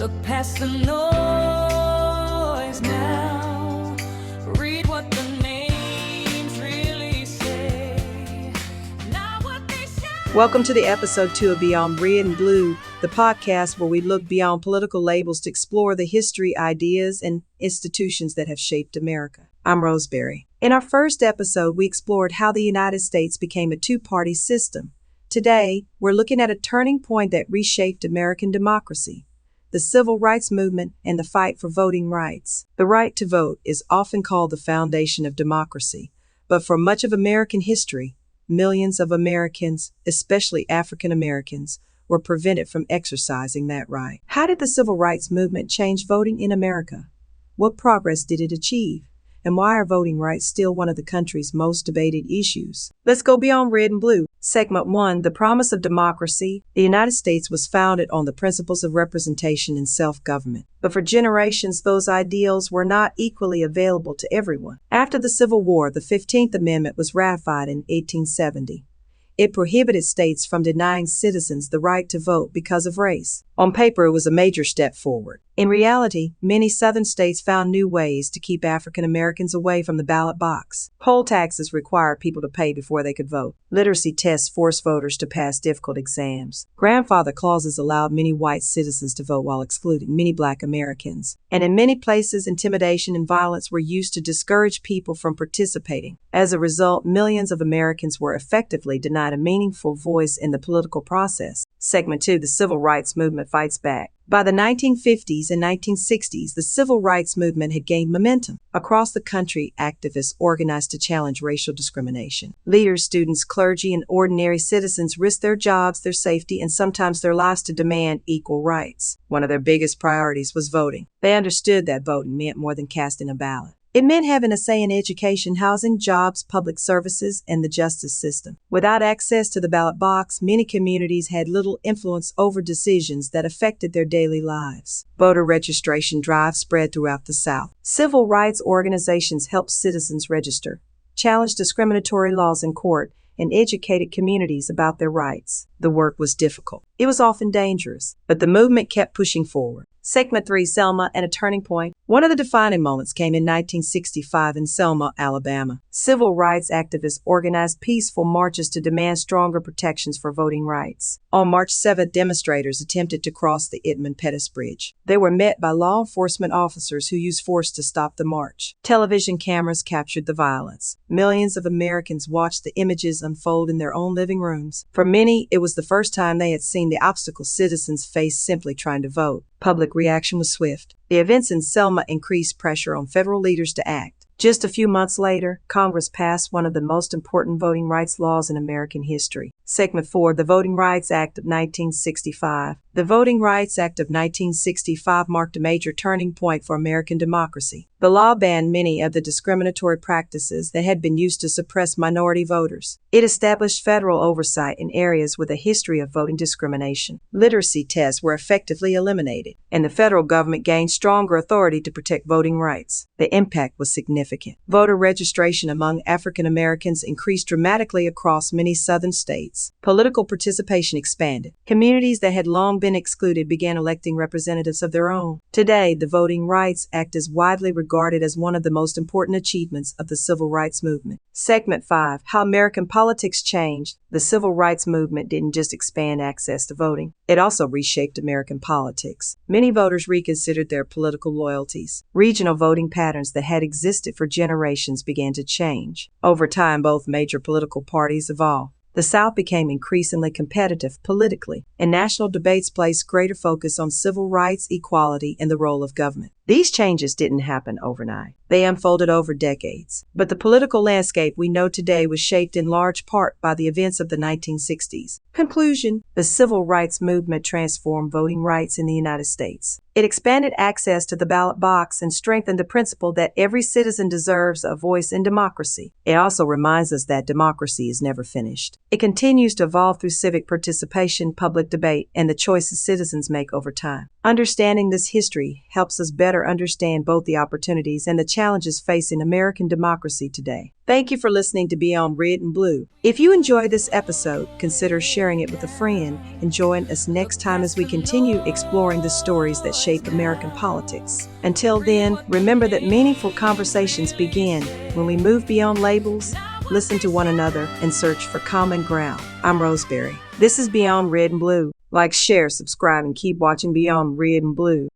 Look past the noise now. Read what the names really say. Not what they say. Welcome to the episode 2 of Beyond Red and Blue, the podcast where we look beyond political labels to explore the history, ideas, and institutions that have shaped America. I'm Roseberry. In our first episode, we explored how the United States became a two-party system. Today, we're looking at a turning point that reshaped American democracy, the civil rights movement and the fight for voting rights. The right to vote is often called the foundation of democracy, but for much of American history, millions of Americans, especially African Americans, were prevented from exercising that right. How did the civil rights movement change voting in America? What progress did it achieve? And why are voting rights still one of the country's most debated issues? Let's go beyond red and blue. Segment 1, The Promise of Democracy. The United States was founded on the principles of representation and self-government. But for generations, those ideals were not equally available to everyone. After the Civil War, the 15th Amendment was ratified in 1870. It prohibited states from denying citizens the right to vote because of race. On paper, it was a major step forward. In reality, many southern states found new ways to keep African Americans away from the ballot box. Poll taxes required people to pay before they could vote. Literacy tests forced voters to pass difficult exams. Grandfather clauses allowed many white citizens to vote while excluding many black Americans. And in many places, intimidation and violence were used to discourage people from participating. As a result, millions of Americans were effectively denied a meaningful voice in the political process. Segment 2, The Civil Rights Movement Fights Back. By the 1950s and 1960s, the civil rights movement had gained momentum. Across the country, activists organized to challenge racial discrimination. Leaders, students, clergy, and ordinary citizens risked their jobs, their safety, and sometimes their lives to demand equal rights. One of their biggest priorities was voting. They understood that voting meant more than casting a ballot. It meant having a say in education, housing, jobs, public services, and the justice system. Without access to the ballot box, many communities had little influence over decisions that affected their daily lives. Voter registration drives spread throughout the South. Civil rights organizations helped citizens register, challenged discriminatory laws in court, and educated communities about their rights. The work was difficult. It was often dangerous, but the movement kept pushing forward. Segment 3, Selma and a Turning Point. One of the defining moments came in 1965 in Selma, Alabama. Civil rights activists organized peaceful marches to demand stronger protections for voting rights. On March 7th, demonstrators attempted to cross the Edmund Pettus Bridge. They were met by law enforcement officers who used force to stop the march. Television cameras captured the violence. Millions of Americans watched the images unfold in their own living rooms. For many, it was the first time they had seen the obstacles citizens faced simply trying to vote. Public reaction was swift. The events in Selma increased pressure on federal leaders to act. Just a few months later, Congress passed one of the most important voting rights laws in American history. Segment 4, The Voting Rights Act of 1965. The Voting Rights Act of 1965 marked a major turning point for American democracy. The law banned many of the discriminatory practices that had been used to suppress minority voters. It established federal oversight in areas with a history of voting discrimination. Literacy tests were effectively eliminated, and the federal government gained stronger authority to protect voting rights. The impact was significant. Voter registration among African Americans increased dramatically across many southern states. Political participation expanded. Communities that had long been excluded began electing representatives of their own. Today, the Voting Rights Act is widely regarded as one of the most important achievements of the civil rights movement. Segment 5, How American Politics Changed. The civil rights movement didn't just expand access to voting, it also reshaped American politics. Many voters reconsidered their political loyalties. Regional voting patterns that had existed for generations began to change. Over time, both major political parties evolved. The South became increasingly competitive politically, and national debates placed greater focus on civil rights, equality, and the role of government. These changes didn't happen overnight. They unfolded over decades. But the political landscape we know today was shaped in large part by the events of the 1960s. Conclusion: the civil rights movement transformed voting rights in the United States. It expanded access to the ballot box and strengthened the principle that every citizen deserves a voice in democracy. It also reminds us that democracy is never finished. It continues to evolve through civic participation, public debate, and the choices citizens make over time. Understanding this history helps us better understand both the opportunities and the challenges facing American democracy today. Thank you for listening to Beyond Red and Blue. If you enjoyed this episode, consider sharing it with a friend and join us next time as we continue exploring the stories that shape American politics. Until then, remember that meaningful conversations begin when we move beyond labels, listen to one another, and search for common ground. I'm Roseberry. This is Beyond Red and Blue. Like, share, subscribe, and keep watching Beyond Red and Blue.